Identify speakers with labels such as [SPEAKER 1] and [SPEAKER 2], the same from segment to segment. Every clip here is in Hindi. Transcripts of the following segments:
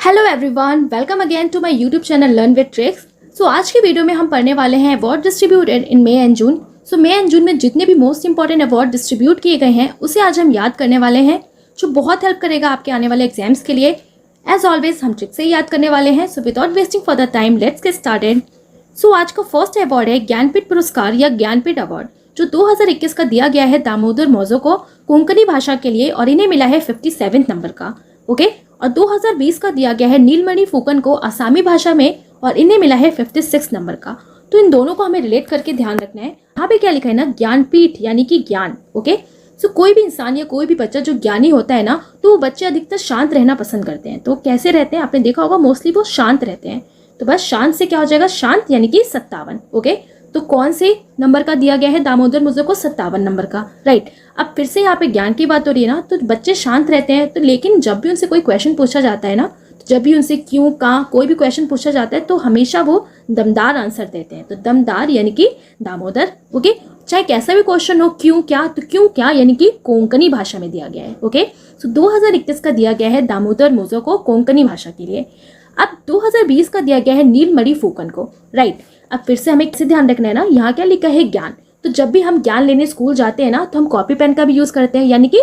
[SPEAKER 1] Hello everyone, welcome again to my YouTube channel learn with tricks. So आज के वीडियो में हम पढ़ने वाले हैं award distributed in May and June. So May and June में जितने भी मोस्ट इंपॉर्टेंट अवार्ड डिस्ट्रीब्यूट किए गए हैं उसे आज हम याद करने वाले हैं, जो बहुत हेल्प करेगा आपके आने वाले एग्जाम्स के लिए। एज ऑलवेज हम ट्रिक से ही याद करने वाले हैं। So without wasting for the time let's get started. So आज का फर्स्ट अवार्ड है ज्ञानपीठ पुरस्कार या ज्ञानपीठ अवार्ड, जो 2021 का दिया गया है दामोदर मौजो को कोंकणी भाषा के लिए और इन्हें मिला है 57 नंबर का। ओके, और 2020 का दिया गया है नीलमणि फुकन को आसामी भाषा में और इन्हें मिला है 56 नंबर का। तो इन दोनों को हमें रिलेट करके ध्यान रखना है। यहाँ पे क्या लिखा है ना, ज्ञानपीठ यानी कि ज्ञान। ओके, सो कोई भी इंसान या कोई भी बच्चा जो ज्ञानी होता है ना, तो वो बच्चे अधिकतर शांत रहना पसंद करते हैं। तो कैसे रहते हैं आपने देखा होगा, मोस्टली वो शांत रहते हैं। तो बस शांत से क्या हो जाएगा, शांत यानी कि 57। ओके, तो कौन से नंबर का दिया गया है दामोदर मुझे को, 57 नंबर का। राइट, अब फिर से यहाँ पे ज्ञान की बात हो रही है ना, तो बच्चे शांत रहते हैं। तो लेकिन जब भी उनसे कोई क्वेश्चन पूछा जाता है ना, तो जब भी उनसे क्यों कहाँ कोई भी क्वेश्चन पूछा जाता है तो हमेशा वो दमदार आंसर देते हैं। तो दमदार यानी कि दामोदर। ओके, चाहे कैसा भी क्वेश्चन हो, क्यों क्या, तो क्यों क्या यानी कि कोंकणी भाषा में दिया गया है। ओके, सो 2021 का दिया गया है दामोदर मुझे को कोंकणी भाषा के लिए। अब 2020 का दिया गया है नीलमणि फुकन को। राइट, अब फिर से हमें किसे ध्यान रखना है ना, यहाँ क्या लिखा है, ज्ञान। तो जब भी हम ज्ञान लेने स्कूल जाते हैं ना, तो हम कॉपी पेन का भी यूज करते हैं, यानी कि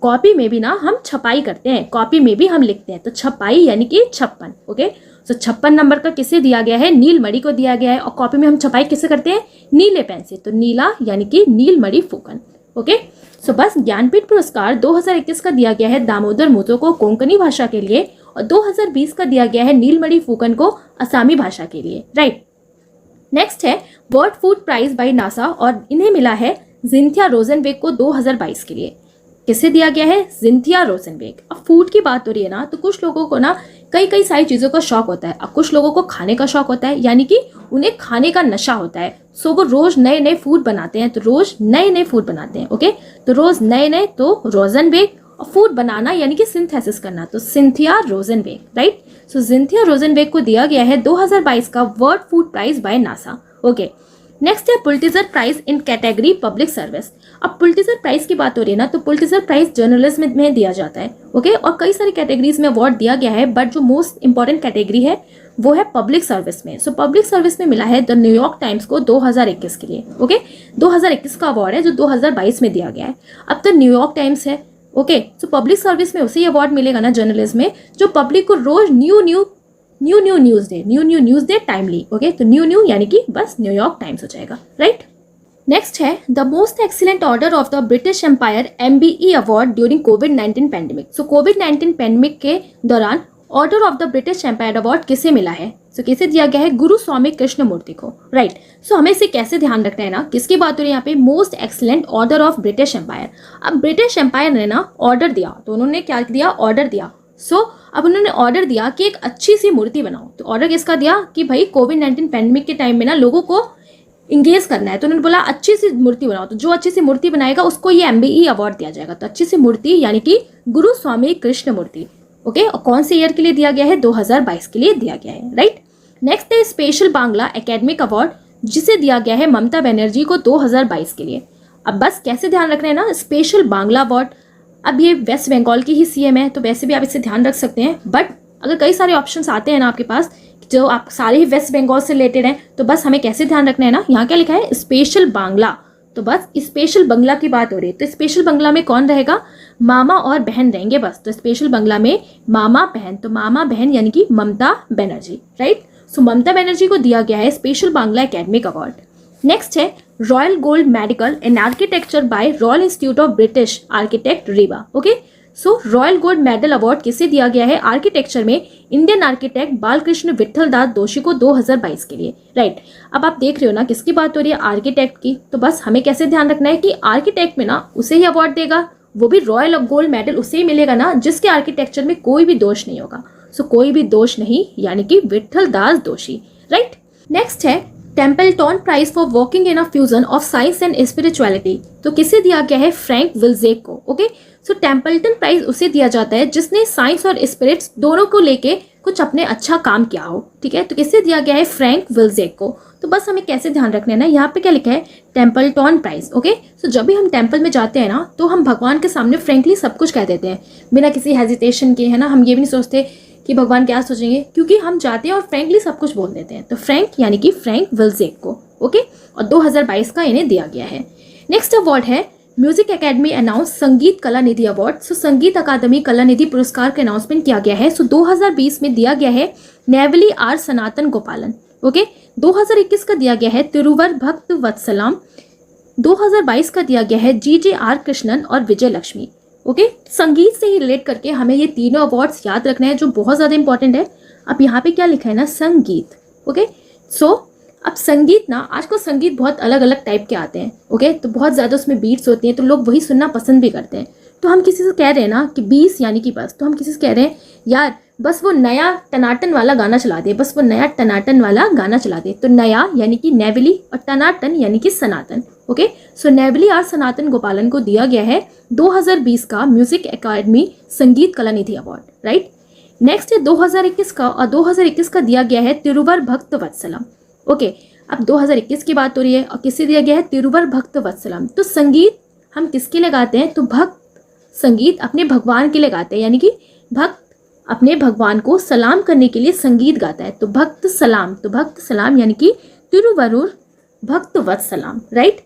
[SPEAKER 1] कॉपी में भी ना हम छपाई करते हैं, कॉपी में भी हम लिखते हैं। तो छपाई यानी कि 56। ओके, तो 56 नंबर का किसे दिया गया है, नीलमणि को दिया गया है। और कॉपी में हम छपाई किसे करते हैं, नीले पेन से। तो नीला यानी कि नीलमणि फुकन। ओके, सो बस ज्ञानपीठ पुरस्कार 2021 का दिया गया है दामोदर मुझे को कोंकणी भाषा के लिए और 2020 का दिया गया है नीलमणि फुकन को असामी भाषा के लिए। राइट, नेक्स्ट है world food prize by NASA और इन्हें मिला है जिंथिया रोजेनबेग को 2022 के लिए। किसे दिया गया है, जिंथिया रोजेनबेग। अब फूड की बात हो रही है ना, तो कुछ लोगों को ना कई सारी चीज़ों का शौक होता है। अब कुछ लोगों को खाने का शौक होता है, यानी कि उन्हें खाने का नशा होता है। सो वो रोज नए नए फूड बनाते हैं, तो रोज नए नए फूड बनाते हैं। ओके, तो रोज नए नए, तो रोजेनबेग। और फूड बनाना यानी कि सिंथेसिस करना, तो सिंथिया रोजेनबेग। राइट, सो जिंथिया रोजेनबेग को दिया गया है 2022 का world food prize by NASA. Okay, next है Pulitzer prize in category public service. अब पुलिट्जर प्राइज की बात हो रही है ना, तो पुलिट्जर प्राइज जर्नलिज्म में दिया जाता है। ओके, और कई सारी कैटेगरीज में अवार्ड दिया गया है, बट जो मोस्ट इंपॉर्टेंट कैटेगरी है वो है पब्लिक सर्विस में। सो पब्लिक सर्विस में मिला है द न्यूयॉर्क टाइम्स को 2021 के लिए। ओके, 2021 का अवार्ड है जो 2022 में दिया गया है। अब तो न्यूयॉर्क टाइम्स है। ओके, सो पब्लिक सर्विस में उसे अवार्ड मिलेगा ना जर्नलिज्म में, जो पब्लिक को रोज न्यू न्यूज दे टाइमली। ओके, तो न्यू यानी कि बस न्यूयॉर्क टाइम्स हो जाएगा। राइट, नेक्स्ट है the most excellent order of the British empire MBE award during covid pandemic. So covid pandemic के दौरान order of the British empire award किसे मिला है, सो किसे दिया गया है, गुरु स्वामी कृष्णमूर्ति को। राइट, सो हमें इसे कैसे ध्यान रखना है ना, किसकी बात हो रही है यहाँ पे, most excellent order of British Empire. अब ब्रिटिश एम्पायर ने ना ऑर्डर दिया, तो उन्होंने क्या दिया, ऑर्डर दिया। सो अब उन्होंने ऑर्डर दिया कि एक अच्छी सी मूर्ति बनाओ। तो ऑर्डर किसका दिया कि भाई कोविड-19 पैंडेमिक के टाइम में ना लोगों को इंगेज करना है, तो उन्होंने बोला अच्छी सी मूर्ति बनाओ। तो जो अच्छी सी मूर्ति बनाएगा उसको ये MBE अवार्ड दिया जाएगा। तो अच्छी सी मूर्ति यानी कि गुरु स्वामी कृष्णमूर्ति। ओके, और कौन से ईयर के लिए दिया गया है, 2022 के लिए दिया गया है। राइट, नेक्स्ट है स्पेशल बांग्ला एकेडमिक अवार्ड, जिसे दिया गया है ममता बनर्जी को 2022 के लिए। अब बस कैसे ध्यान रखना है ना, स्पेशल बांग्ला अवार्ड। अब ये वेस्ट बंगाल की ही CM है, तो वैसे भी आप इससे ध्यान रख सकते हैं। बट अगर कई सारे ऑप्शंस आते हैं ना आपके पास, जो आप सारे ही वेस्ट बंगाल से रिलेटेड हैं, तो बस हमें कैसे ध्यान रखना है ना, यहाँ क्या लिखा है, स्पेशल बांग्ला। तो बस स्पेशल बंगला की बात हो रही है, तो स्पेशल बंगला में कौन रहेगा, मामा और बहन रहेंगे बस। तो स्पेशल बंगला में मामा बहन, तो मामा बहन यानी कि ममता बनर्जी। राइट, सो ममता बनर्जी को दिया गया है special Bangla academic award. Next है royal gold medical in architecture by royal institute of British architect RIBA. Okay, so royal gold medal award किसे दिया गया है, आर्किटेक्चर में इंडियन आर्किटेक्ट बालकृष्ण विट्ठल दास दोषी को 2022 के लिए। राइट, अब आप देख रहे हो ना किसकी बात हो रही है, आर्किटेक्ट की। तो बस हमें कैसे ध्यान रखना है कि आर्किटेक्ट में ना उसे ही अवार्ड देगा, वो भी रॉयल गोल्ड मेडल उसे ही मिलेगा ना जिसके आर्किटेक्चर में कोई भी दोष नहीं होगा। सो कोई भी दोष नहीं यानी कि विट्ठल दास दोषी। राइट, नेक्स्ट है Templeton prize for working in a fusion of science and spirituality. तो किसे दिया गया है, फ्रैंक विल्जेक को। ओके, सो टेम्पल्टन प्राइज उसे दिया जाता है जिसने साइंस और स्पिरिट्स दोनों को लेके कुछ अपने अच्छा काम किया हो। ठीक है, तो किसे दिया गया है, फ्रैंक विल्जेक को। तो बस हमें कैसे ध्यान रखना है ना, यहाँ पे क्या लिखा है, टेम्पल्टन प्राइज। ओके, सो जब भी हम टेम्पल में जाते हैं ना, तो हम भगवान के सामने फ्रेंकली सब कुछ कह देते हैं बिना किसी हेजिटेशन के, है ना। हम ये भी नहीं सोचते कि भगवान क्या सोचेंगे, क्योंकि हम जाते हैं और फ्रैंकली सब कुछ बोल देते हैं। तो फ्रैंक यानी कि फ्रैंक विल्जेक को, ओके, और 2022 का इन्हें दिया गया है। नेक्स्ट अवार्ड है म्यूजिक एकेडमी अनाउंस संगीत कला निधि अवार्ड। सो संगीत अकादमी कला निधि पुरस्कार का अनाउंसमेंट किया गया है। सो 2020 में दिया गया है नेवली आर सनातन गोपालन, ओके। 2021 का दिया गया है तिरुवर भक्त वत्सलाम। 2022 का दिया गया है GJR कृष्णन और विजय लक्ष्मी, ओके। संगीत से ही रिलेट करके हमें ये तीनों अवार्ड्स याद रखना है जो बहुत ज़्यादा इंपॉर्टेंट है। अब यहाँ पे क्या लिखा है ना, संगीत, ओके। सो अब संगीत ना, आजकल संगीत बहुत अलग अलग टाइप के आते हैं, ओके। तो बहुत ज़्यादा उसमें बीट्स होती हैं, तो लोग वही सुनना पसंद भी करते हैं। तो हम किसी से कह रहे हैं ना कि 20 यानी कि बस, तो हम किसी से कह रहे हैं यार बस वो नया टनाटन वाला गाना चला दे, बस वो नया टनाटन वाला गाना चला दे। तो नया यानी कि नेवली और टनाटन यानी कि सनातन, ओके। सो नेवली आर सनातन गोपालन को दिया गया है 2020 का म्यूजिक एकेडमी संगीत कला निधि अवार्ड, राइट। नेक्स्ट है 2021 का, और 2021 का दिया गया है तिरुवर भक्त वत्सलम, ओके। अब 2021 की बात हो रही है और किसे दिया गया है, तिरुवर भक्त वत्सलम। तो संगीत हम किसके लिए गाते हैं, तो भक्त संगीत अपने भगवान के लिए गाते हैं, यानी कि भक्त अपने भगवान को सलाम करने के लिए संगीत गाता है। तो भक्त सलाम, तो भक्त सलाम यानी कि तिरुवरुर भक्त वत्सलाम, राइट।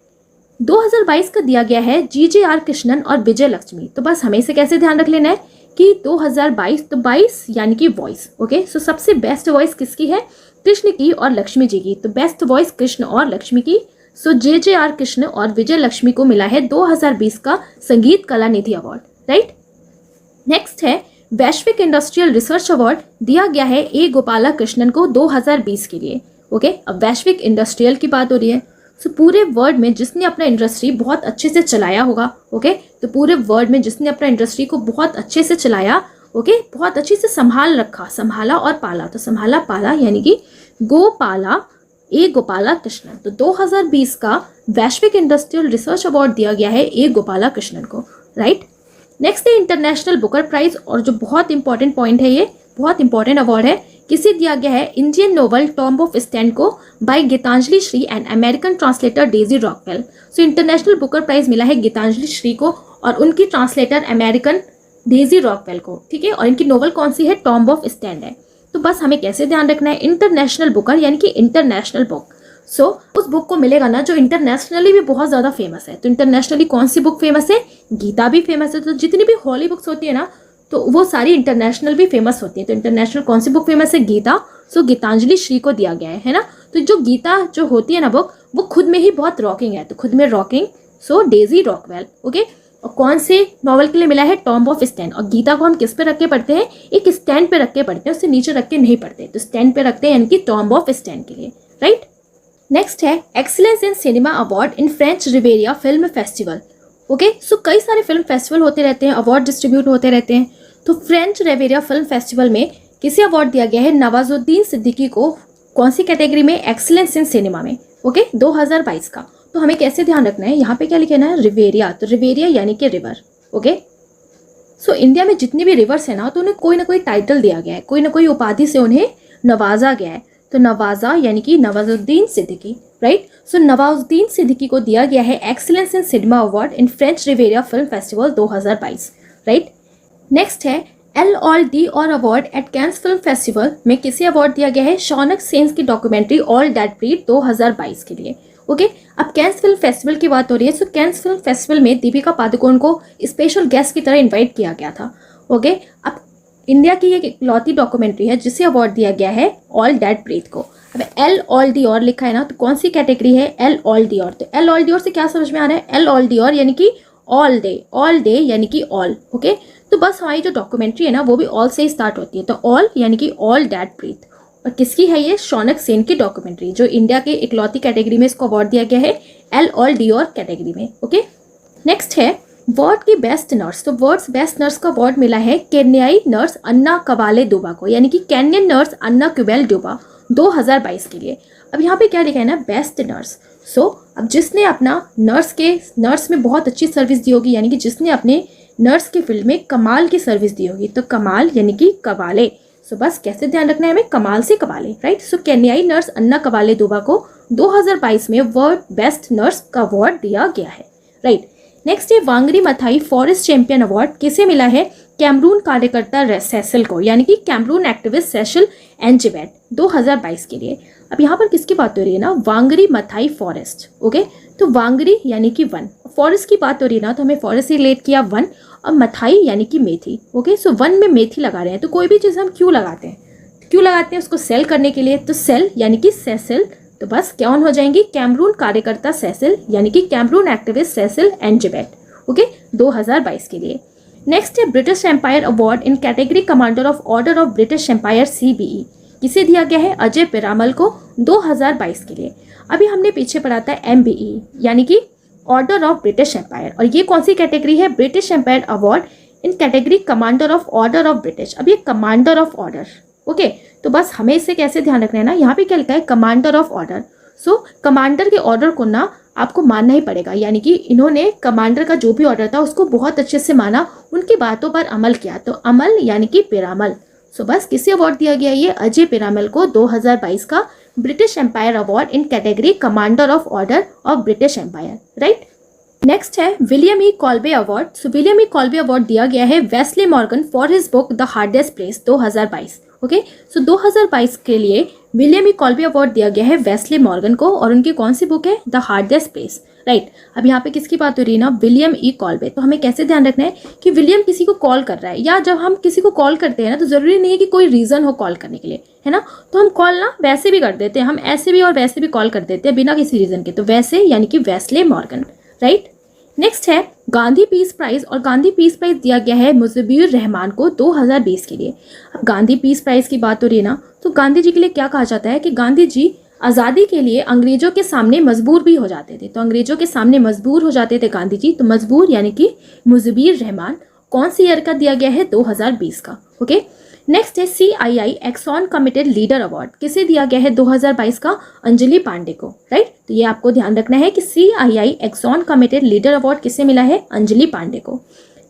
[SPEAKER 1] 2022 का दिया गया है GJR कृष्णन और विजय लक्ष्मी। तो बस हमें इसे कैसे ध्यान रख लेना है कि 2022, तो 22 यानी कि वॉइस, ओके। सो सबसे बेस्ट वॉइस किसकी है, कृष्ण की और लक्ष्मी जी की। तो बेस्ट वॉइस कृष्ण और लक्ष्मी की। सो JJR कृष्ण और विजय लक्ष्मी को मिला है 2020 का संगीत कला निधि अवार्ड, राइट। नेक्स्ट है वैश्विक इंडस्ट्रियल रिसर्च अवार्ड, दिया गया है A गोपाला कृष्णन को 2020 के लिए, ओके। अब वैश्विक इंडस्ट्रियल की बात हो रही है। सो पूरे वर्ल्ड में जिसने अपना इंडस्ट्री बहुत अच्छे से चलाया होगा, ओके। तो पूरे वर्ल्ड में जिसने अपना इंडस्ट्री को बहुत अच्छे से चलाया, ओके, बहुत अच्छे से संभाल रखा, संभाला और पाला। तो संभाला पाला यानी कि गोपाला A गोपाला कृष्णन। तो 2020 का वैश्विक इंडस्ट्रियल रिसर्च अवार्ड दिया गया है A गोपाला कृष्णन को, राइट। नेक्स्ट है इंटरनेशनल बुकर प्राइज, और जो बहुत इंपॉर्टेंट पॉइंट है, ये बहुत इंपॉर्टेंट अवार्ड है। किसे दिया गया है, Indian novel tomb of stand को by Geetanjali Shree and American translator Daisy Rockwell. So international Booker prize मिला है गीतांजलि श्री को और उनकी ट्रांसलेटर अमेरिकन डेजी रॉकवेल को, ठीक है। और इनकी नोवेल कौन सी है, टॉम्ब ऑफ स्टैंड है। तो बस हमें कैसे ध्यान रखना है, इंटरनेशनल बुकर यानी कि इंटरनेशनल बुक। सो उस बुक को मिलेगा ना जो इंटरनेशनली भी बहुत ज़्यादा फेमस है। तो इंटरनेशनली कौन सी बुक फेमस है, गीता भी फेमस है। तो जितनी भी हॉली बुक्स होती है ना, तो वो सारी इंटरनेशनल भी फेमस होती है। तो इंटरनेशनल कौन सी बुक फेमस है, गीता। सो गीतांजलि श्री को दिया गया है ना। तो जो गीता जो होती है ना बुक, वो खुद में ही बहुत रॉकिंग है, तो खुद में रॉकिंग। सो डेजी रॉकवेल, ओके। और कौन से नॉवल के लिए मिला है, टॉम्ब ऑफ स्टैंड। और गीता को हम किस पे रख के पढ़ते हैं, एक स्टैंड पे रख के पढ़ते हैं, उससे नीचे रख के नहीं पढ़ते। तो स्टैंड पे रखते हैं यानी कि टॉम्ब ऑफ स्टैंड के लिए, राइट। नेक्स्ट है excellence in cinema award in French Riviera film festival, okay. So कई सारे फिल्म फेस्टिवल होते रहते हैं, अवार्ड डिस्ट्रीब्यूट होते रहते हैं। तो फ्रेंच रिवेरिया फिल्म फेस्टिवल में किसे अवार्ड दिया गया है, नवाजुद्दीन सिद्दीकी को। कौन सी कैटेगरी में, एक्सीलेंस इन सिनेमा में, ओके, 2022 का। तो हमें कैसे ध्यान रखना है, यहाँ पे क्या लिखना है, रिवेरिया। तो रिवेरिया यानी कि रिवर, ओके। सो इंडिया में जितनी भी रिवर्स है ना, तो उन्हें कोई ना कोई टाइटल दिया गया है, कोई ना कोई उपाधि से उन्हें नवाजा गया है। तो नवाजा यानी कि नवाजुद्दीन सिद्दीकी, राइट। सो नवाजुद्दीन सिद्दीकी को दिया गया है excellence in cinema award in French Riviera film festival 2022, right. Next है एल ऑल डी और award at Cannes film festival में किसे अवार्ड दिया गया है, शौनक सेन की डॉक्यूमेंट्री ऑल दैट ब्रीड 2022 के लिए, ओके। अब कैंस फिल्म फेस्टिवल की बात हो रही है। सो कैंस फिल्म फेस्टिवल में दीपिका पादुकोण को स्पेशल गेस्ट की तरह इन्वाइट किया गया था, ओके। अब इंडिया की एक इकलौती डॉक्यूमेंट्री है जिसे अवार्ड दिया गया है ऑल दैट ब्रीथ को। अब एल ऑल डी और लिखा है ना, तो कौन सी कैटेगरी है, एल ऑल डी और। तो एल ऑल डी और से क्या समझ में आ रहा है, एल ऑल डी और यानी कि ऑल डे यानी कि ऑल, ओके। तो बस हमारी जो डॉक्यूमेंट्री है ना, वो भी ऑल से ही स्टार्ट होती है। तो ऑल यानी कि ऑल दैट ब्रीथ। और किसकी है ये, शौनक सेन की डॉक्यूमेंट्री, जो इंडिया के इकलौती कैटेगरी में इसको अवार्ड दिया गया है, एल ऑल डी और कैटेगरी में, ओके। नेक्स्ट है वर्ल्ड की बेस्ट नर्स। तो वर्ल्ड्स बेस्ट नर्स का अवार्ड मिला है केन्याई नर्स अन्ना कवाले डुबा को, यानी कि केन्यन नर्स अन्ना क्यूबेल डुबा 2022 के लिए। अब यहाँ पे क्या लिखा है ना, बेस्ट नर्स। सो अब जिसने अपना नर्स में बहुत अच्छी सर्विस दी होगी, यानी कि जिसने अपने नर्स के फील्ड में कमाल की सर्विस दी होगी, तो कमाल यानी कि कवाले। सो बस कैसे ध्यान रखना है हमें, कमाल से कवाले, राइट। सो केन्याई नर्स अन्ना कवाले डुबा को 2022 में वर्ल्ड बेस्ट नर्स का अवार्ड दिया गया है, राइट। नेक्स्ट है वांगरी मथाई फॉरेस्ट चैंपियन अवार्ड किसे मिला है? कैमरून कार्यकर्ता सेसिल को, यानी कि कैमरून एक्टिविस्ट सेसिल एंजिवेट 2022 के लिए। अब यहाँ पर किसकी बात हो रही है ना, वांगरी मथाई फॉरेस्ट। ओके, तो वांगरी यानी कि वन, फॉरेस्ट की बात हो रही है ना, तो हमें फॉरेस्ट से रिलेट किया वन, और मथाई यानी कि मेथी। ओके, सो वन में मेथी लगा रहे हैं, तो कोई भी चीज़ हम क्यों लगाते हैं, क्यों लगाते हैं उसको सेल करने के लिए, तो सेल यानी कि सेसिल, तो बस क्या ऑन हो जाएंगी, कैमरून कार्यकर्ता सेसिल यानी कि Cameroon activist Cecile Ndjebet. Okay, 2022 के लिए। नेक्स्ट है British empire award in category commander of order of British Empire CBE किसे दिया गया है? अजय पिरामल को 2022 के लिए। अभी हमने पीछे पढ़ा था MBE यानी कि ऑर्डर ऑफ ब्रिटिश एम्पायर, और ये कौन सी कैटेगरी है? British empire award in category commander of order of British. अब ये कमांडर ऑफ ऑर्डर, ओके, तो बस हमें इससे कैसे ध्यान रखना है ना, यहाँ पे क्या लिखा है? Commander of order. So commander के ऑर्डर को ना आपको मानना ही पड़ेगा, यानी कि इन्होंने कमांडर का जो भी ऑर्डर था उसको बहुत अच्छे से माना, उनकी बातों पर अमल किया, तो अमल यानी कि पिरामल। सो बस किसे अवार्ड दिया गया? ये अजय पिरामल को 2022 का British empire award in category commander of order of British empire, right. Next है William E Colby award. So William E Colby award दिया गया है Wesley Morgan for his book the hardest place 2022। Okay, so 2022 के लिए विलियम ई कॉल्बे अवार्ड दिया गया है वेस्ले मॉर्गन को, और उनकी कौन सी बुक है? The hardest place, right. अब यहाँ पे किसकी बात हो रही है ना, विलियम ई कॉल्बे। तो हमें कैसे ध्यान रखना है कि विलियम किसी को कॉल कर रहा है, या जब हम किसी को कॉल करते हैं ना, तो ज़रूरी नहीं है कि कोई रीज़न हो कॉल करने के लिए, है ना, तो हम कॉल ना वैसे भी कर देते हैं, हम ऐसे भी और वैसे भी कॉल कर देते हैं बिना किसी रीज़न के, तो वैसे यानी कि वेस्ले मॉर्गन, राइट। नेक्स्ट है गांधी पीस प्राइज, और गांधी पीस प्राइज दिया गया है मुजीबुर रहमान को 2020 के लिए। अब गांधी पीस प्राइज की बात हो रही है ना, तो गांधी जी के लिए क्या कहा जाता है कि गांधी जी आज़ादी के लिए अंग्रेजों के सामने मजबूर भी हो जाते थे, तो अंग्रेजों के सामने मजबूर हो जाते थे गांधी जी, तो मजबूर यानी कि मुजीबुर रहमान कौन सी ईयर का दिया गया है? 2020 का। ओके, नेक्स्ट है CII Exxon committed leader award किसे दिया गया है? 2022 का अंजलि पांडे को, राइट। तो ये आपको ध्यान रखना है कि CII Exxon committed leader award किसे मिला है? अंजलि पांडे को।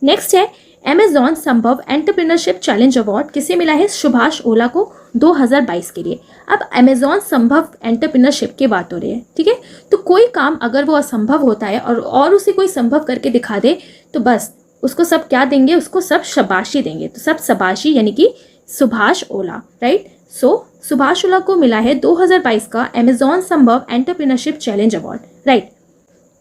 [SPEAKER 1] नेक्स्ट है Amazon Sambhav entrepreneurship challenge award किसे मिला है? सुभाष ओला को 2022 के लिए। अब अमेजॉन संभव एंटरप्रेन्योरशिप की बात हो रही है, ठीक है, तो कोई काम अगर वो असंभव होता है और उसे कोई संभव करके दिखा दे, तो बस उसको सब क्या देंगे? उसको सब शाबाशी देंगे, तो सब शाबाशी यानी कि सुभाष ओला, राइट। सो सुभाष ओला को मिला है 2022 का Amazon Sambhav entrepreneurship challenge award, right.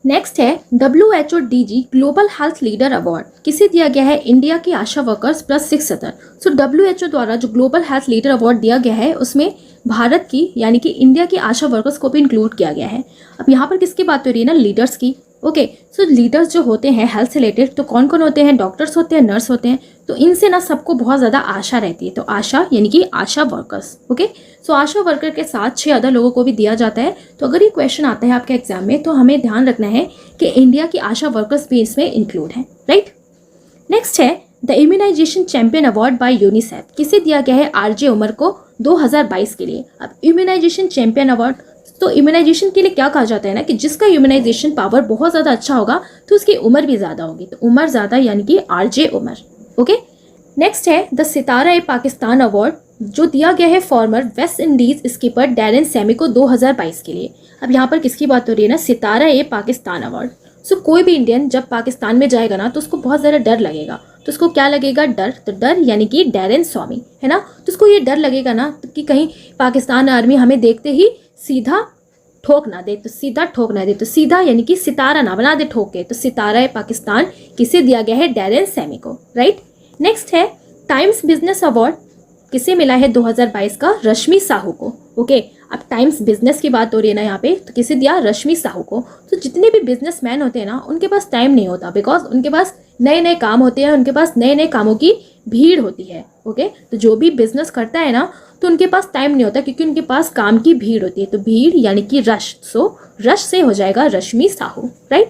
[SPEAKER 1] Next है WHO DG global health leader award किसे दिया गया है? इंडिया की ASHA workers plus 6 other. So WHO द्वारा जो ग्लोबल हेल्थ लीडर अवार्ड दिया गया है उसमें भारत की यानी कि इंडिया की आशा वर्कर्स को भी इंक्लूड किया गया है। अब यहाँ पर किसकी बात हो रही है ना? लीडर्स की। ओके, सो लीडर्स जो होते हैं हेल्थ से रिलेटेड, तो कौन कौन होते हैं? डॉक्टर्स होते हैं, नर्स होते हैं, तो इनसे ना सबको बहुत ज़्यादा आशा रहती है, तो आशा यानी कि आशा वर्कर्स। ओके, सो आशा वर्कर के साथ 6 अदर लोगों को भी दिया जाता है। तो अगर ये क्वेश्चन आता है आपके एग्जाम में, तो हमें ध्यान रखना है कि इंडिया की आशा वर्कर्स भी इसमें इंक्लूड है, राइट। नेक्स्ट है the immunisation champion award by UNICEF किसे दिया गया है? RJ उमर को 2022 के लिए। अब इम्यूनाइजेशन चैंपियन अवार्ड, तो इम्यूनाइजेशन के लिए क्या कहा जाता है ना कि जिसका इम्यूनाइजेशन पावर बहुत ज़्यादा अच्छा होगा तो उसकी उम्र भी ज़्यादा होगी, तो उम्र ज़्यादा यानी कि RJ उमर। ओके, नेक्स्ट है द सितारा ए पाकिस्तान अवार्ड जो दिया गया है former West Indies skipper Darren Sammy को 2022 के लिए। अब यहाँ पर किसकी बात हो रही है ना? सितारा ए पाकिस्तान अवार्ड। सो कोई भी इंडियन जब पाकिस्तान में जाएगा ना तो उसको बहुत ज़्यादा डर लगेगा, तो उसको क्या लगेगा? डर। तो डर यानी कि डैरेन स्वामी, है ना, तो उसको ये डर लगेगा ना कि कहीं पाकिस्तान आर्मी हमें देखते ही सीधा ठोक ना दे, तो सीधा ठोक ना दे, तो सीधा यानी कि सितारा ना बना दे ठोक के, तो सितारा है पाकिस्तान किसे दिया गया है? डैरेन सैमी को, राइट। नेक्स्ट है टाइम्स बिजनेस अवार्ड किसे मिला है 2022 का? रश्मि साहू को। ओके, अब टाइम्स बिजनेस की बात हो रही है ना यहाँ पे, तो किसे दिया? रश्मि साहू को। तो जितने भी बिजनेसमैन होते हैं ना उनके पास टाइम नहीं होता, बिकॉज उनके पास नए नए काम होते हैं, उनके पास नए नए कामों की भीड़ होती है। ओके, तो जो भी बिजनेस करता है ना तो उनके पास टाइम नहीं होता क्योंकि उनके पास काम की भीड़ होती है, तो भीड़ यानी कि रश, सो रश से हो जाएगा रश्मि साहू, राइट।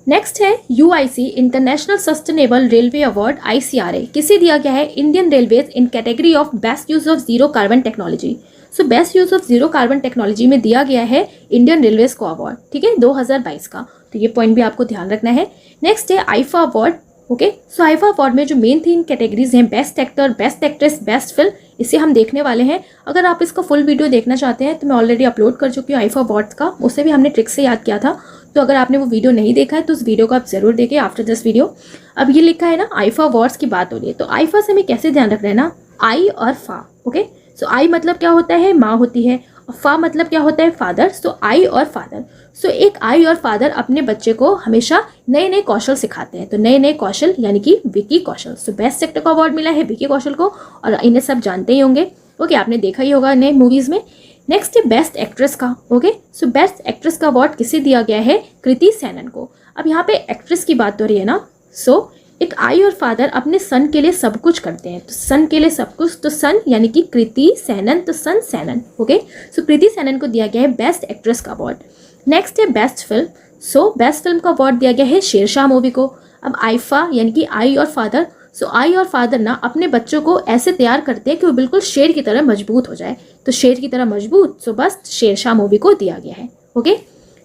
[SPEAKER 1] नेक्स्ट है UIC international sustainable railway award ICRA किसे दिया गया है? Indian railways in category of best use of zero carbon technology. So best use of zero carbon technology में दिया गया है इंडियन रेलवेज को अवार्ड, ठीक है, 2022 का, तो ये पॉइंट भी आपको ध्यान रखना है। नेक्स्ट है आईफा अवार्ड। ओके, सो आईफा अवार्ड में जो मेन 3 कैटेगरीज हैं, best actor, best actress, best film, इसे हम देखने वाले हैं। अगर आप इसका फुल वीडियो देखना चाहते हैं तो मैं ऑलरेडी अपलोड कर चुकी हूँ आईफा अवार्ड्स का, उसे भी हमने ट्रिक से याद किया था, तो अगर आपने वो वीडियो नहीं देखा है तो उस वीडियो को आप जरूर देखें आफ्टर दिस वीडियो। अब ये लिखा है ना आईफा अवार्ड्स की बात हो रही है, तो आईफा से हमें कैसे ध्यान रखना है ना, आई और फा। ओके, सो आई मतलब क्या होता है, माँ होती है, और फा मतलब क्या होता है, फादर। सो आई और फादर, सो एक आई और फादर अपने बच्चे को हमेशा नए नए कौशल सिखाते हैं। तो नए नए कौशल यानी कि Vicky Kaushal. So best actor का अवार्ड मिला है विकी कौशल को, और इन्हें सब जानते ही होंगे। ओके, आपने देखा ही होगा नए मूवीज में। नेक्स्ट है बेस्ट एक्ट्रेस का। ओके, सो बेस्ट एक्ट्रेस का अवार्ड किसे दिया गया है, कृति सेनन को। अब यहाँ पे एक्ट्रेस की बात हो रही है ना, सो एक आई और फादर अपने सन के लिए सब कुछ करते हैं, तो सन के लिए सब कुछ, तो सन यानी कि कृति सेनन, तो सन सेनन। ओके, सो कृति सेनन को दिया गया है बेस्ट एक्ट्रेस का अवार्ड। नेक्स्ट है best film. So best film का अवार्ड दिया गया है शेरशाह मूवी को। अब आईफा यानी कि आई और फादर, सो आई और फादर ना अपने बच्चों को ऐसे तैयार करते हैं कि वो बिल्कुल शेर की तरह मजबूत हो जाए, तो शेर की तरह मजबूत, सो बस शेरशाह मूवी को दिया गया है। ओके,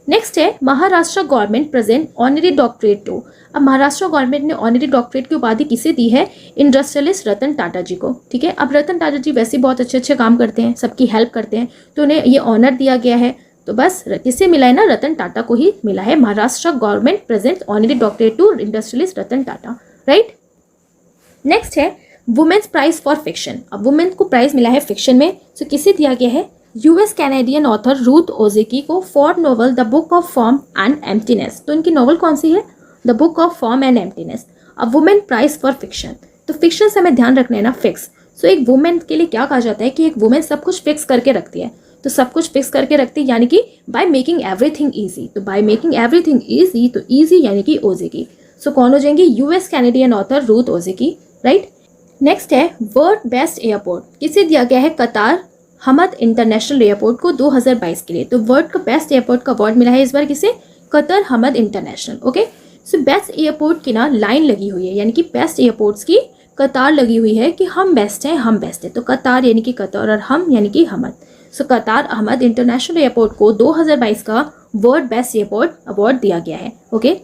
[SPEAKER 1] नेक्स्ट है Maharashtra government present honorary doctorate to. अब महाराष्ट्र गवर्नमेंट ने ऑनरी डॉक्टरेट की उपाधि किसे दी है, इंडस्ट्रियलिस्ट रतन टाटा जी को। ठीक है, अब रतन टाटा जी वैसे बहुत अच्छे अच्छे काम करते हैं, सबकी हेल्प करते हैं, तो उन्हें ये ऑनर दिया गया है। तो बस किससे मिला है ना, रतन टाटा को ही मिला है। Maharashtra government present honorary doctorate to industrialist Ratan Tata, right. Next है वुमेन्स प्राइज फॉर फिक्शन। अब वुमेन को प्राइज मिला है फिक्शन में, तो किसे दिया गया है, US Canadian author Ruth Ozeki को for novel the book of form and emptiness. तो इनकी नोवेल कौन सी है, the book of form and emptiness. अब वुमेन प्राइज फॉर फिक्शन, तो फिक्शन से हमें ध्यान रखना है ना, फिक्स। सो एक वुमेन के लिए क्या कहा जाता है कि एक वुमेन सब कुछ फिक्स करके रखती है, तो सब कुछ फिक्स करके रखती है यानी कि बाय मेकिंग एवरीथिंग ईजी। तो बाय मेकिंग एवरीथिंग ईजी, तो ईजी यानी कि ओजेकी। सो कौन हो जाएंगे, US Canadian author Ruth ओजेकी, right. Next है वर्ल्ड बेस्ट एयरपोर्ट, किसे दिया गया है, कतार हमद इंटरनेशनल एयरपोर्ट को 2022 के लिए। तो वर्ल्ड का बेस्ट एयरपोर्ट का अवार्ड मिला है इस बार किसे, Qatar Hamad international. Okay, so best airport की ना लाइन लगी हुई है, यानी कि बेस्ट एयरपोर्ट्स की कतार लगी हुई है कि हम बेस्ट हैं, हम बेस्ट हैं। तो कतार यानी कि कतर और हम यानी कि हमद। सो कतार अहमद इंटरनेशनल एयरपोर्ट को 2022 का वर्ल्ड बेस्ट एयरपोर्ट अवार्ड दिया गया है। ओके,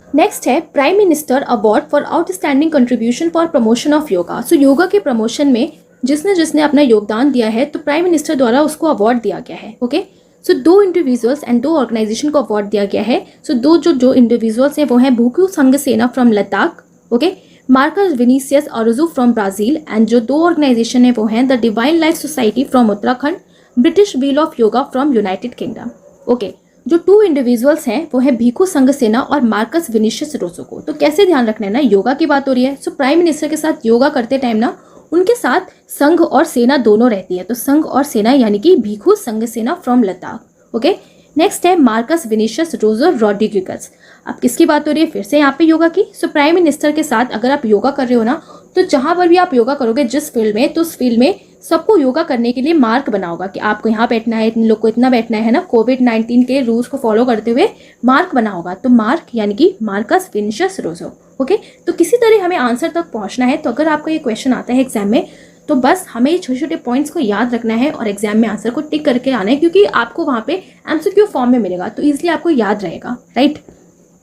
[SPEAKER 1] नेक्स्ट है prime minister award for outstanding contribution for promotion of yoga. So yoga के प्रमोशन में जिसने जिसने अपना योगदान दिया है, तो प्राइम मिनिस्टर द्वारा उसको अवार्ड दिया गया है। Okay, so 2 individuals and 2 organisation को अवार्ड दिया गया है। सो दो इंडिविजुअल्स हैं वो हैं Bhikkhu Sanghasena from Ladakh, okay, Marcus Vinicius Araujo from Brazil, and जो 2 ऑर्गेनाइजेशन है वो हैं the divine life society from Uttarakhand, British wheel of yoga from United Kingdom. Okay, जो 2 इंडिविजुअल्स हैं वो है भीखू संघसेना और मार्कस विनीसियस रोसो को। तो कैसे ध्यान रखना है ना, योगा की बात हो रही है, सो प्राइम मिनिस्टर के साथ योगा करते टाइम ना उनके साथ संघ और सेना दोनों रहती है, तो संघ और सेना यानी कि भीखू संघ सेना फ्रॉम लद्दाख। ओके, नेक्स्ट है मार्कस विनीसियस रोजो रॉड्रिगस। अब किसकी बात हो रही है, फिर से यहाँ पे योगा की। सो प्राइम मिनिस्टर के साथ अगर आप योगा कर रहे हो ना, तो जहाँ पर भी आप योगा करोगे जिस फील्ड में, तो उस फील्ड में सबको योगा करने के लिए मार्क बना होगा कि आपको यहाँ बैठना है, इन लोग को इतना बैठना है ना, कोविड-19 के रूल्स को फॉलो करते हुए मार्क बना होगा। तो मार्क यानी कि मार्कस विनीसियस रोजो। ओके, तो किसी तरह हमें आंसर तक पहुंचना है। तो अगर आपका ये क्वेश्चन आता है एग्जाम में, तो बस हमें ये छोटे छोटे पॉइंट्स को याद रखना है और एग्जाम में आंसर को टिक करके आना है, क्योंकि आपको वहाँ पे एमसीक्यू फॉर्म में मिलेगा, तो इसलिए आपको याद रहेगा, राइट।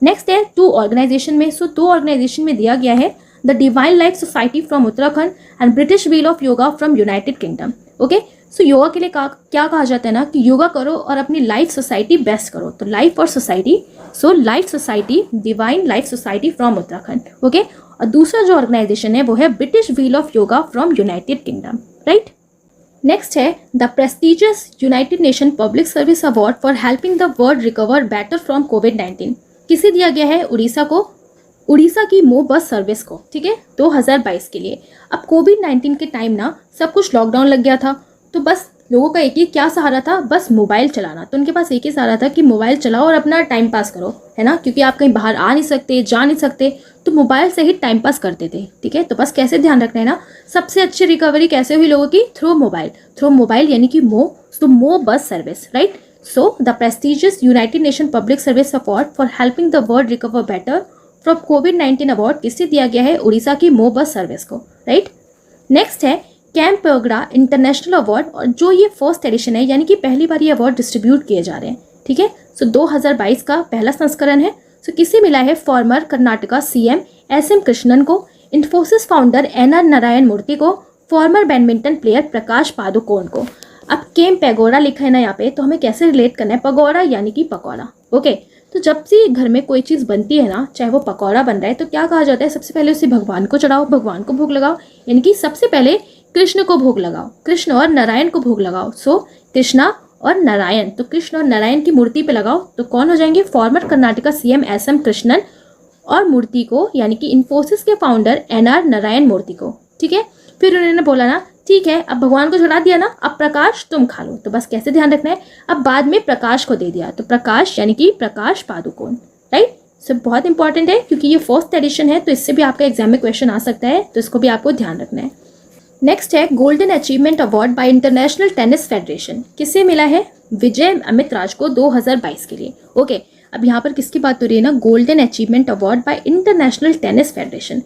[SPEAKER 1] नेक्स्ट है 2 ऑर्गेनाइजेशन में। सो 2 ऑर्गेनाइजेशन में दिया गया है the divine life society from Uttarakhand and British wheel of yoga from United Kingdom. Okay, so yoga के लिए क्या कहा जाता है ना कि योगा करो और अपनी लाइफ सोसाइटी बेस्ट करो। तो लाइफ और society, so life society, divine life society from Uttarakhand. Okay, और दूसरा जो ऑर्गेनाइजेशन है वो है British wheel of yoga from United Kingdom, right. Next है the prestigious United Nation public service award for helping the world recover better from कोविड-19। किसे दिया गया है, उड़ीसा को, उड़ीसा की मो बस सर्विस को, ठीक है, 2022 के लिए। अब कोविड-19 के टाइम ना सब कुछ लॉकडाउन लग गया था, तो बस लोगों का एक ही क्या सहारा था, बस मोबाइल चलाना। तो उनके पास एक ही सहारा था कि मोबाइल चलाओ और अपना टाइम पास करो, है ना, क्योंकि आप कहीं बाहर आ नहीं सकते, जा नहीं सकते, तो मोबाइल से ही टाइम पास करते थे। ठीक है, तो बस कैसे ध्यान रखना है ना, सबसे अच्छी रिकवरी कैसे हुई लोगों की, थ्रू मोबाइल यानी कि मो bus service, right. So the prestigious United Nation public service award for helping the world recover better from covid award किससे दिया गया है, उड़ीसा की मो बस सर्विस को, राइट। नेक्स्ट है कैंपेगौड़ा इंटरनेशनल अवार्ड, और जो ये फर्स्ट एडिशन है, यानी कि पहली बार ये अवार्ड डिस्ट्रीब्यूट किए जा रहे हैं। ठीक है, सो 2022 का पहला संस्करण है। सो किसे मिला है, farmer Karnataka CM SM Krishnan को, इन्फोसिस फाउंडर NR नारायण मूर्ति को, farmer badminton player Prakash Padukone को। अब कैंपेगौड़ा लिखा है ना यहाँ पे, तो हमें कैसे रिलेट करना है, पगोड़ा यानी कि पकौड़ा। ओके, तो जब से घर में कोई चीज़ बनती है ना, चाहे वो पकौड़ा बन रहा है, तो क्या कहा जाता है, सबसे पहले उसे भगवान को चढ़ाओ, भगवान को भोग लगाओ, यानी कि सबसे पहले कृष्ण को भोग लगाओ, कृष्ण और नारायण को भोग लगाओ। सो कृष्णा और नारायण, तो कृष्ण और नारायण की मूर्ति पे लगाओ। तो कौन हो जाएंगे, former Karnataka CM SM Krishnan और मूर्ति को यानी कि इन्फोसिस के फाउंडर एनआर नारायण मूर्ति को। ठीक है, फिर उन्होंने बोला ना ठीक है अब भगवान को चढ़ा दिया ना, अब प्रकाश तुम खा लो। तो बस कैसे ध्यान रखना है, अब बाद में प्रकाश को दे दिया, तो प्रकाश यानी कि प्रकाश पादुकोण, राइट। सो बहुत इंपॉर्टेंट है क्योंकि ये फर्स्ट एडिशन है, तो इससे भी आपका एग्जाम में क्वेश्चन आ सकता है, तो इसको भी आपको ध्यान रखना है। नेक्स्ट है golden achievement award bye international tennis federation, किसे मिला है, विजय अमित राज को 2022 के लिए। ओके, अब यहाँ पर किसकी बात हो रही है ना, golden achievement award bye international tennis federation.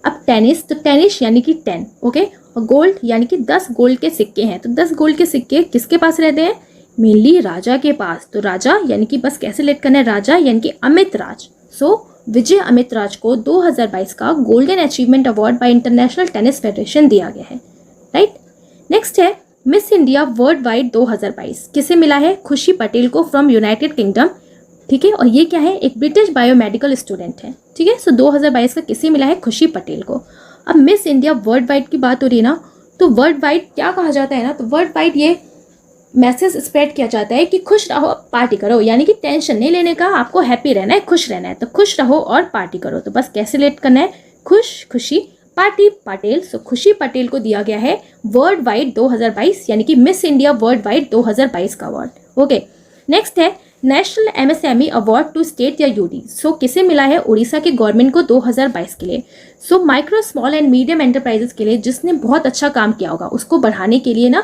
[SPEAKER 1] अब टेनिस, तो टेनिस यानी कि 10, ओके, और गोल्ड यानी कि 10 गोल्ड के सिक्के हैं। तो 10 गोल्ड के सिक्के किसके पास रहते हैं, मेनली राजा के पास। तो राजा यानी कि बस कैसे लेट करना है, राजा यानी कि अमित राज। सो विजय अमित राज को 2022 का golden achievement award bye international tennis federation दिया गया है, राइट। नेक्स्ट है मिस इंडिया वर्ल्ड वाइड 2022, किसे मिला है, खुशी पटेल को फ्रॉम यूनाइटेड किंगडम। ठीक है, और ये क्या है, एक ब्रिटिश बायोमेडिकल स्टूडेंट है। ठीक है, सो 2022 का किसे मिला है, खुशी पटेल को। अब मिस इंडिया वर्ल्ड वाइड की बात हो रही है ना, तो वर्ल्ड वाइड क्या कहा जाता है ना, तो वर्ल्ड वाइड ये मैसेज स्प्रेड किया जाता है कि खुश रहो पार्टी करो, यानी कि टेंशन नहीं लेने का, आपको हैप्पी रहना है, खुश रहना है, तो खुश रहो और पार्टी करो। तो बस कैसे लेट करना है, खुश खुशी पार्टी पटेल। सो खुशी पटेल को दिया गया है वर्ल्ड वाइड 2022 यानी कि मिस इंडिया वर्ल्ड वाइड 2022 का अवार्ड। ओके, नेक्स्ट है national MSME award to state या यूटी। सो किसे मिला है, उड़ीसा के गवर्नमेंट को 2022 के लिए। So micro small and medium enterprises के लिए जिसने बहुत अच्छा काम किया होगा, उसको बढ़ाने के लिए ना,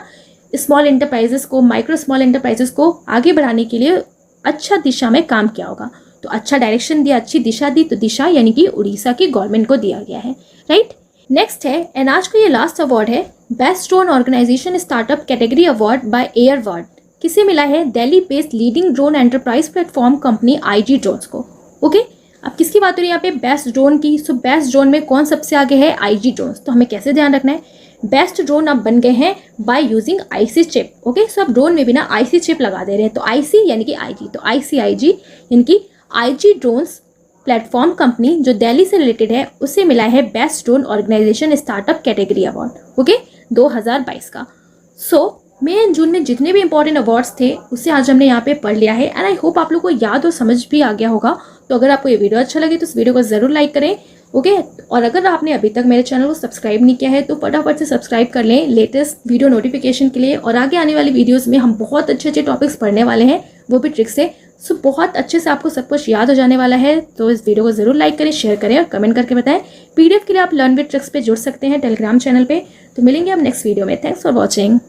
[SPEAKER 1] स्मॉल एंटरप्राइजेस को, माइक्रो स्मॉल एंटरप्राइजेस को आगे बढ़ाने के लिए अच्छा दिशा में काम किया होगा, तो अच्छा डायरेक्शन दिया, अच्छी दिशा दी, तो दिशा यानी कि उड़ीसा की गवर्नमेंट को दिया गया है, राइट। नेक्स्ट है, एंड आज का ये लास्ट अवार्ड है best drone organisation startup category award by Airward, किसे मिला है, Delhi based leading drone enterprise platform company IG drones को। ओके, अब किसकी बात हो रही है यहाँ पे, बेस्ट ड्रोन की। सो बेस्ट ड्रोन में कौन सबसे आगे है, आईजी ड्रोन्स। तो हमें कैसे ध्यान रखना है, बेस्ट ड्रोन अब बन गए हैं by using IC chip. Okay, so अब ड्रोन में भी ना आईसी चिप लगा दे रहे हैं, तो आईसी यानी कि आईजी, तो आईसी यानी कि आईजी ड्रोन्स प्लेटफॉर्म कंपनी जो दिल्ली से रिलेटेड है, उसे मिला है best drone organisation startup category award. Okay, 2022 का। सो मई एंड जून में जितने भी इंपॉर्टेंट अवार्ड्स थे उसे आज हमने यहाँ पे पढ़ लिया है, एंड आई होप आप लोग को याद और समझ भी आ गया होगा। तो अगर आपको ये वीडियो अच्छा लगे तो इस वीडियो को जरूर लाइक करें। ओके, और अगर आपने अभी तक मेरे चैनल को सब्सक्राइब नहीं किया है तो फटाफट से सब्सक्राइब कर लें लेटेस्ट वीडियो नोटिफिकेशन के लिए। और आगे आने वाली वीडियोस में हम बहुत अच्छे अच्छे टॉपिक्स पढ़ने वाले हैं, वो भी ट्रिक्स से। सो बहुत अच्छे से आपको सब कुछ याद हो जाने वाला है। तो इस वीडियो को जरूर लाइक करें, शेयर करें और कमेंट करके बताएं। पीडीएफ के लिए आप लर्न विद ट्रिक्स पे जुड़ सकते हैं टेलीग्राम चैनल पे। तो मिलेंगे हम नेक्स्ट वीडियो में। Thanks for watching.